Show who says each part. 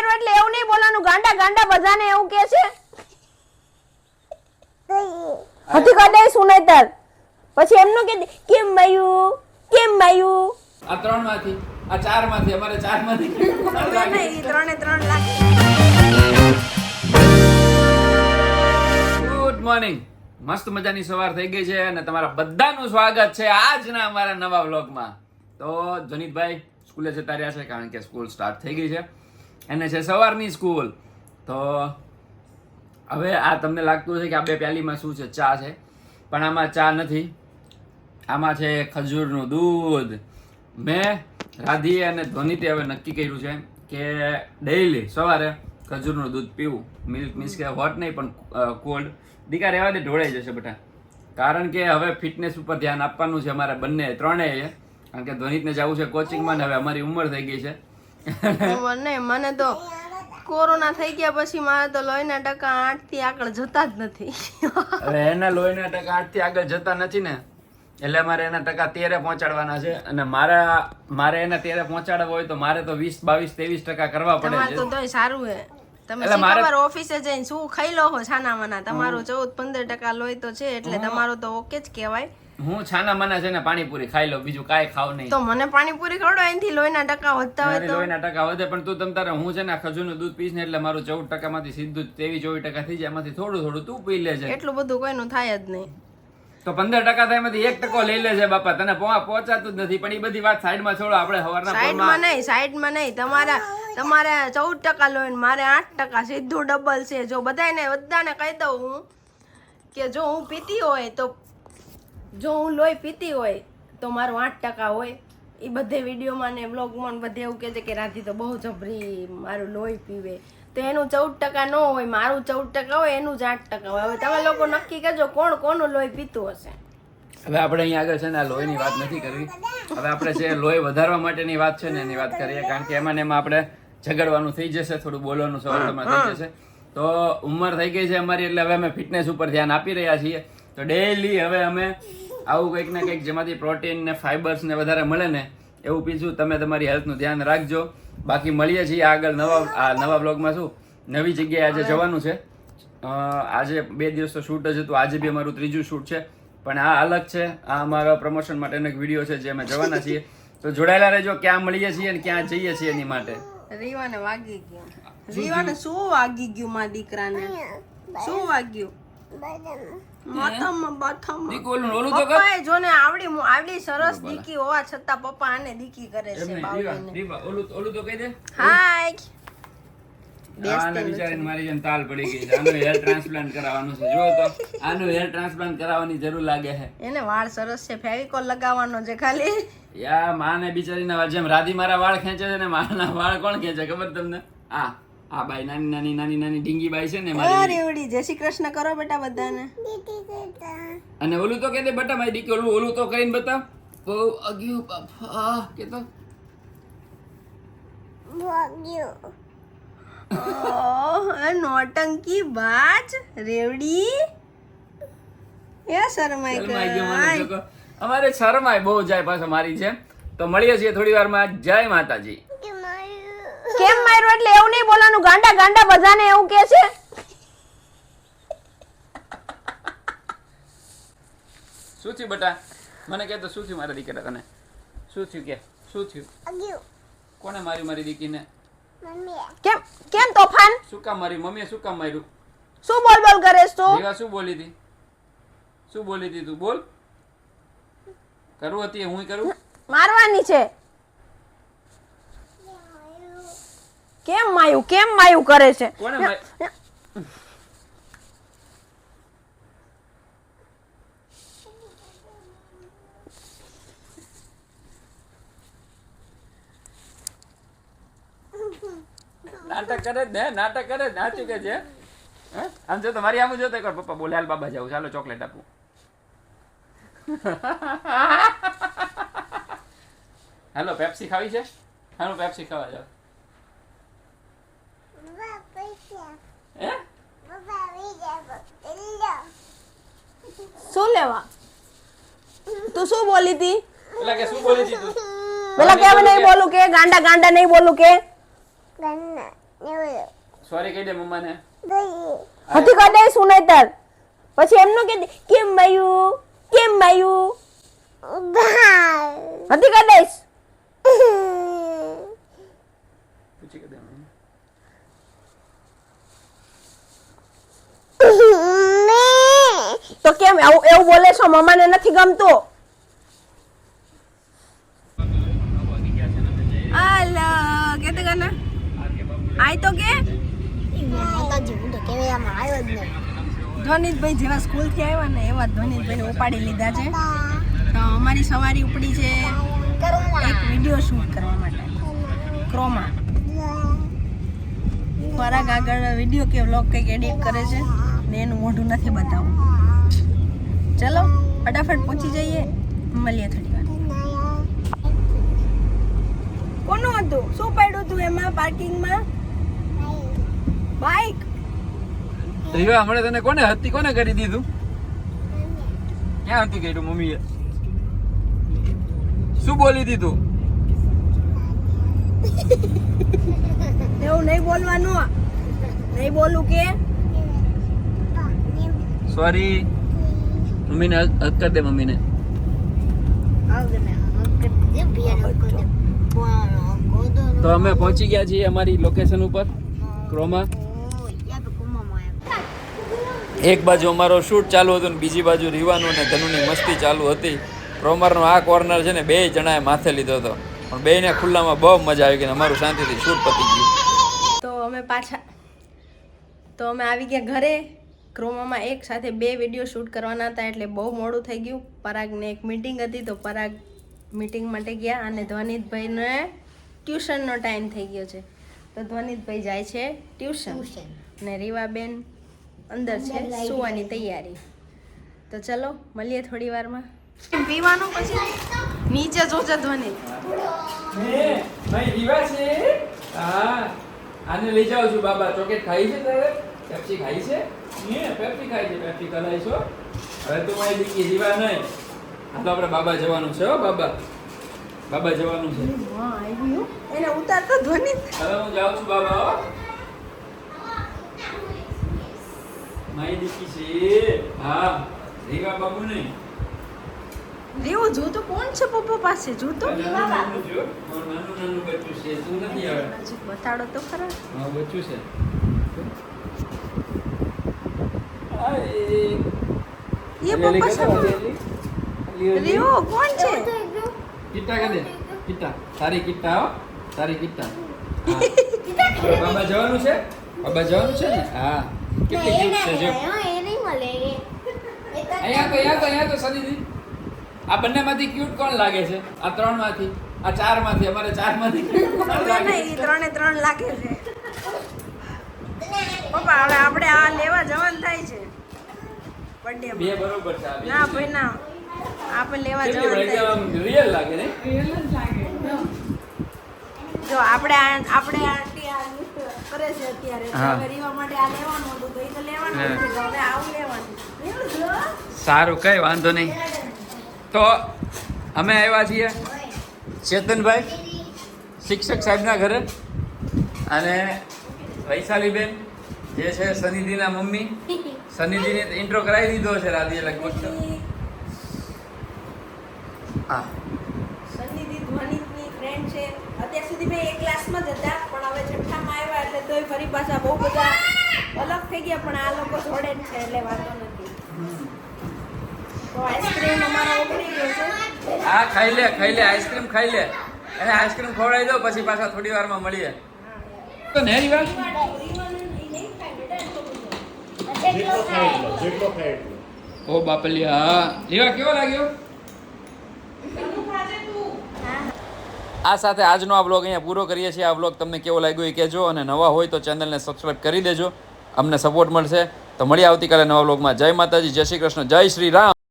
Speaker 1: માર્યો એટલે એવું નહીં બોલવાનું. ગાંડા ગાંડા બધાને એવું કહે છે. હતી કદાય સુનેતર પછી એમનું કે કેમ માર્યું કેમ માર્યું.
Speaker 2: આ 3 માંથી આ 4 માંથી અમારે 4 માંથી
Speaker 1: નહીં 3 લાખ.
Speaker 2: Good morning. મસ્ત મજાની સવાર થઈ ગઈ છે અને તમારા બધાનું સ્વાગત છે આજના અમારા નવા વ્લોગમાં. તો જનીતભાઈ સ્કૂલે જતા રહ્યા છે કારણ કે સ્કૂલ સ્ટાર્ટ થઈ ગઈ છે અને છે સવારની સ્કૂલ. તો હવે આ તમને લાગતું હશે કે આ બે પ્યાલીમાં શું છે, ચા છે, પણ આમાં ચા નથી, આમાં છે ખજૂરનું દૂધ. મેં રાધીએ અને ધ્વનિતે હવે નક્કી કર્યું છે કે ડેઈલી સવારે ખજૂરનું દૂધ પીવું. મિલ્ક મીન્સ કે હોટ નહીં પણ કોલ્ડ. દીકા રહેવા દે, ઢોળાઈ જશે બેટા, કારણ કે હવે ફિટનેસ ઉપર ધ્યાન આપવાનું છે અમારે બંને ત્રણેય. કારણ કે ધ્વનિતને જવું છે કોચિંગમાં ને હવે અમારી ઉંમર થઈ ગઈ છે.
Speaker 1: મને તો કોરોના થઈ ગયા પછી મારે તો લોહીના ટકા 8 થી આગળ જતા જ નથી.
Speaker 2: હવે એના લોહીના ટકા 8 થી આગળ જતા નથી ને, એટલે મારે એના ટકા 13 પહોંચાડવાના છે અને મારે એના 13 પહોંચાડવા હોય તો મારે તો 20, 22, 23% કરવા પડે છે.
Speaker 1: તો તોય સારું હે. તમે સવાર ઓફિસે જઈને શું ખાઈ લો છો છાના માના. તમારું 14-15% લોહી તો છે એટલે તમારું તો ઓકે જ કહેવાય.
Speaker 2: હું છાના માના છે ને પાણીપુરી ખાઈ લો, બીજું કાંઈ ખાવ નહીં.
Speaker 1: તો મને પાણીપુરી ખવડો, એનાથી લોહીના ટકા વધતા હોય તો.
Speaker 2: લોહીના ટકા વધે પણ તું તમ તારે હું છે ને ખજૂરનું દૂધ પીશ ને એટલે મારું 14% માંથી સીધું 23-24% થઈ જાય. એમાંથી થોડું થોડું તું પી લેજે.
Speaker 1: એટલું બધું કોઈનું થાય જ નહીં.
Speaker 2: તો 15% થાય એમાંથી 1% લઈ લેજે બાપા. તને પહોંચાતું જ નથી. પણ એ બધી વાત સાઈડમાં છોડો. આપણે સવારના
Speaker 1: સાઈડમાં નહીં. તમારે 14% લોહી, મારે 8%, સીધું ડબલ છે. જો બધાને કહી દઉં હું કે જો હું પીતી હોય તો જો હું લોહી પીતી હોય તો મારું 8% હોય. એ બધે વિડીયોમાં ને બ્લોગમાં બધે એવું કહે છે કે રાધી તો બહુ જબરી મારું લોહી પીવે. તો એનું 14% ન હોય, મારું 14% હોય, એનું જ 8% હોય. હવે તમે લોકો નક્કી કરજો કોનું લોહી પીતું હશે.
Speaker 2: હવે આપણે અહીંયા આગળ છે ને આ લોહીની વાત નથી કરવી. હવે આપણે છે લોહી વધારવા માટેની વાત છે ને એની વાત કરીએ. કારણ કે એમાં ને એમાં આપણે ઝઘડવાનું થઈ જશે, થોડું બોલવાનું સવારમાં થઈ જશે. તો ઉંમર થઈ ગઈ છે અમારી એટલે હવે અમે ફિટનેસ ઉપર ધ્યાન આપી રહ્યા છીએ. તો ડેઈલી હવે અમે આવું કંઈક ને કંઈક જેમાંથી પ્રોટીન ને ફાઈબર્સ ને વધારે મળે ને એવું પીશું. તમે તમારી હેલ્થનું ધ્યાન રાખજો. બાકી મળીએ છીએ આગળ નવા બ્લોગમાં. શું નવી જગ્યાએ આજે જવાનું છે. આજે 2 દિવસ તો શૂટ જ હતું. આજે બી અમારું 3જું શૂટ છે પણ આ અલગ છે. આ અમારા પ્રમોશન માટેનો એક વિડીયો છે જે અમે જવાના છીએ. તો જોડાયેલા રહેજો. ક્યાં મળીએ છીએ અને ક્યાં જઈએ છીએ એની માટે.
Speaker 1: રીવાને વાગી ગયું. રીવાને શું વાગી ગયું? મારા દીકરાને શું વાગ્યું? પપ્પાએ જો ને આવડી સરસ દીકી હોવા છતાં પપ્પા આને દીકી કરે છે.
Speaker 2: ઓલું તો કહી દે.
Speaker 1: હાય.
Speaker 2: આને બિચારીને મારી જેમ તાલ પડી ગઈ છે. આનું હેર ટ્રાન્સપ્લાન્ટ કરાવવાનું છે. જો તો આનું હેર ટ્રાન્સપ્લાન્ટ કરાવવાની જરૂર લાગે છે.
Speaker 1: એને વાળ સરસ છે, ફેવિકોલ લગાવવાનો છે ખાલી.
Speaker 2: યા માને બિચારીના જેમ રાધી મારા વાળ ખેંચે છે ને મારના વાળ કોણ ખેંચે ખબર તમને? આ બાઈ નાની ઢીંગી બાઈ છે ને મારી.
Speaker 1: રેવડી. જય શ્રી કૃષ્ણ કરો બેટા બધાને.
Speaker 2: અને ઓલું તો કહી દે બેટા મારી દીકરી. ઓલું તો કરીને બતાવ. બહુ અગ્યું બાપા કે તો
Speaker 1: નોટંકી બાજ રેવડી. એ શરમાઈ ગઈ.
Speaker 2: અમારે શરમાય બહુ જાય પાછો મારી છે. તો મળીએ છીએ થોડી વારમાં. જય માતાજી.
Speaker 1: કેમ માર્યો એટલે એવું નહીં બોલવાનું. ગાંડા ગાંડા બધાને એવું કહે છે.
Speaker 2: શું થયું બેટા? મને કહે તો શું થયું મારા દીકરા તને? શું થયું કે શું થયું? કોને માર્યું મારી દીકરીને?
Speaker 1: કેમ તોફાન?
Speaker 2: શું કામ માર્યું? મમ્મીએ શું કામ માર્યું?
Speaker 1: શું બોલ કરેસ તું?
Speaker 2: દેવા શું બોલી હતી? શું બોલી હતી તું? બોલ. કરવું હતી હું કરું?
Speaker 1: મારવાની છે. કેમ માયું કરે છે?
Speaker 2: કોને નાટક કરે ને નાચ્યું કે છે. આમ જો તમારી આમ જો તો એકવાર પપ્પા બોલે હાલ બાબા જાવ ચાલો ચોકલેટ આપું. હાલો પેપ્સી ખાવી છે? હાલો પેપ્સી ખાવા જાવ.
Speaker 1: શું લેવા? તું શું બોલી હતી?
Speaker 2: પેલા કે શું બોલી હતી તું?
Speaker 1: પેલા કે હવે નહીં બોલું કે ગાંડા નહીં બોલું કે
Speaker 2: સોરી કહી દે મમ્માને.
Speaker 1: હતી કદે સુનેતર પછી એમનો કે કેમ માયું હતી કદે
Speaker 2: પૂછી કે દે મમ્મી.
Speaker 1: તો કેમ એવું બોલે છો મમ્માને નથી ગમતું હાલો કેતે કના આય તો કે ધ્વનિતભાઈ જેવા સ્કૂલથી આવ્યા ને એવા ધ્વનિતભાઈને ઉપાડી લીધા છે તો અમારી સવારી ઉપડી છે એક વિડીયો શૂટ કરવા માટે ક્રોમા ખોરાક આગળ વિડીયો કે વ્લોગ કંઈક એડિટ કરે છે ને એનું મોઢું નથી બતાવવું ચલો ફટાફટ પહોંચી જઈએ મળીએ થોડી વાર કોનું હતું શું પડ્યું હતું એમાં પાર્કિંગમાં બાઈક
Speaker 2: રીવા હમણાં તને કોને હતી કોને કરી દીધું ક્યાં હતી કર્યું મમ્મીએ શું બોલી દીધું
Speaker 1: એવું નહીં બોલવાનું નહીં બોલું કે
Speaker 2: સોરી મમ્મીને હક કર દે મમ્મીને તો અમે પહોંચી ગયા છીએ અમારી લોકેશન ઉપર ક્રોમા એક બાજુ અમારો શૂટ ચાલુ હતું ને બીજી બાજુ રીવાનું અને ધનુની મસ્તી ચાલુ હતી ક્રોમરનો આ કોર્નર છે ને બે જણાએ માથે લીધો હતો પણ બેયને ખુલ્લામાં બહુ મજા આવી ગઈ ને અમારું શાંતિથી શૂટ પતી ગયું
Speaker 1: તો અમે આવી ગયા ઘરે ક્રોમામાં એક સાથે બે વિડીયો શૂટ કરવાના હતા એટલે બહુ મોડું થઈ ગયું પરાગને એક મીટિંગ હતી તો પરાગ મીટિંગ માટે ગયા અને ધ્વનિતભાઈને ટ્યુશનનો ટાઈમ થઈ ગયો છે તો ધ્વનિતભાઈ જાય છે ટ્યુશન અને રીવાબેન અંદર છે સુવાની તૈયારી તો ચલો મળીએ થોડી વારમાં પીવાનું પછી નીચે જોજે ધ્વનિત
Speaker 2: આને લઈ જાઉં છું બાબા ચોકલેટ ખાઈ છે તારે પેપ્સી ખાઈ છે પેપ્સી ખાઈ છે પેપ્સી કરાઈશો હવે તું મારી દીકરી જીવા નહીં આ તો આપણે બાબા જવાનું છે હો બાબા જવાનું છે
Speaker 1: હા આવ્યું એને ઉતારતો ધ્વનિત
Speaker 2: હવે હું જાઉં છું બાબા હો મારી દીકરી છે હા રીવા બાબુ નહીં
Speaker 1: રેવો જોતો કોણ છે પપ્પા પાસે જોતો
Speaker 2: નાનું બચ્ચું છે તું નથી આવે
Speaker 1: નજીક બતાડો તો ખરા
Speaker 2: હા બચ્ચું છે
Speaker 1: ये पप्पा सब रेવો કોણ છે
Speaker 2: કિટ્ટા કહે દે કિટ્ટા તારી કિટ્ટા હો તારી કિટ્ટા બાબા જવાનું છે ને હા કેટલી ક્યુટ છે જો અહીંયા તો સનીજી આ બંનેમાંથી ક્યુટ કોણ લાગે છે આ ત્રણમાંથી આ ચારમાંથી અમારે ચારમાંથી ક્યુટ કોણ લાગે
Speaker 1: નહીં ત્રણે ત્રણ લાગે છે પપ્પા હવે આપણે આ લેવા જવાનું થાય છે બર્થડે
Speaker 2: બે બરોબર છે આ બે
Speaker 1: ના ભાઈ ના આપણે લેવા જવાનું થાય
Speaker 2: રિયલ લાગે ને
Speaker 1: જો આપણે આંટી આ લિસ્ટ કરે છે અત્યારે
Speaker 2: હા.
Speaker 1: હવે રીવા માટે આ લેવાનું હતું તો એ તો લેવાનું
Speaker 2: હા.
Speaker 1: નથી તો હવે આવું લેવાનું એવું જો
Speaker 2: સારું કઈ વાંધો નહીં તો અમે આવ્યા છીએ ચેતનભાઈ શિક્ષક સાહેબના ઘરે અને વૈશાલીબેન જે છે સનિધિના મમ્મી સનિધિને ઇન્ટ્રો કરાવી દીધો છે રાધીએ લગભગ હા
Speaker 1: સન્નિધિ ધ્વનિતની ફ્રેન્ડ છે અત્યાર સુધી મેં એક ક્લાસમાં જ હતા પણ હવે છઠ્ઠામાં આવ્યા એટલે તોય ફરી પાછા બહુ બધા અલગ થઈ ગયા પણ આ લોકો જોડે જ છે એટલે વાંધો નથી તો આઈસ્ક્રીમ અમારો ઉકળી ગયો છે
Speaker 2: હા ખાઈ લે આઈસ્ક્રીમ ખાઈ લે અને આઈસ્ક્રીમ ખવડાવી દો પછી પાછા થોડી વારમાં મળીએ તો નેરી વાત ઓ બાપલિયા હા લેવા કેવો લાગ્યો આ સાથે આજનો આ વ્લોગ અહીંયા પૂરો કરીએ છીએ આ વ્લોગ તમને કેવો લાગ્યો એ કહેજો અને નવા હોય તો ચેનલને સબસ્ક્રાઇબ કરી દેજો અમને સપોર્ટ મળશે તો મળીએ આવતીકાલે નવા વ્લોગમાં જય માતાજી જય શ્રી કૃષ્ણ જય શ્રી રામ